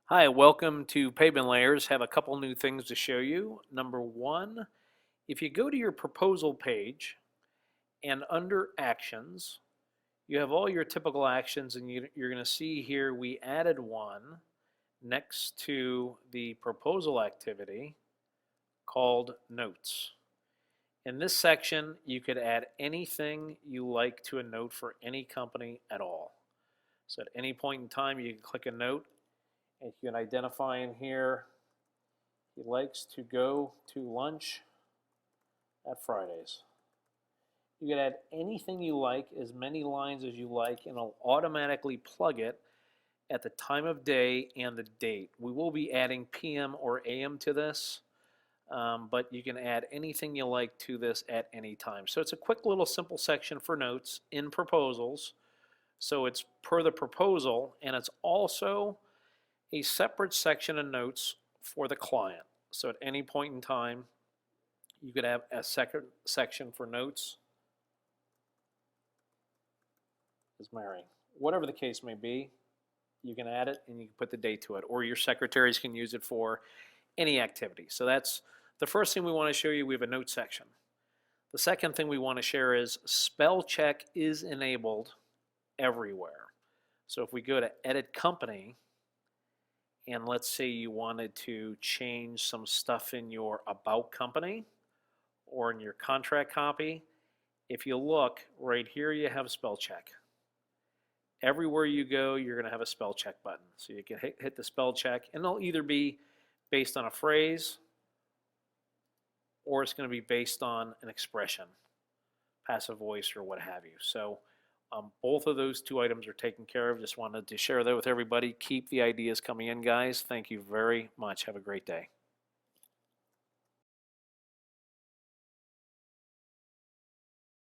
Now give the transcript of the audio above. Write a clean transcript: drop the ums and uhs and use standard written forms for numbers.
Hi, welcome to Pavement Layers. Have a couple new things to show you. Number one, if you go to your proposal page and under actions, you have all your typical actions, and you're going to see here we added one next to the proposal activity called notes. In this section, you could add anything you like to a note for any company at all. So at any point in time, you can click a note. And you can identify in here, he likes to go to lunch at Fridays. You can add anything you like, as many lines as you like, and it'll automatically plug it at the time of day and the date. We will be adding PM or AM to this, but you can add anything you like to this at any time. So it's a quick little simple section for notes in proposals. So it's per the proposal, and it's also a separate section of notes for the client. So at any point in time, you could have a second section for notes. Is Mary. Whatever the case may be, you can add it and you can put the date to it, or your secretaries can use it for any activity. So that's the first thing we want to show you. We have a note section. The second thing we want to share is spell check is enabled everywhere. So if we go to edit company, and let's say you wanted to change some stuff in your about company or in your contract copy, if you look right here, you have spell check. Everywhere you go, you're going to have a spell check button. So you can hit the spell check, and it'll either be based on a phrase or it's going to be based on an expression, passive voice or what have you. So both of those two items are taken care of. Just wanted to share that with everybody. Keep the ideas coming in, guys. Thank you very much. Have a great day.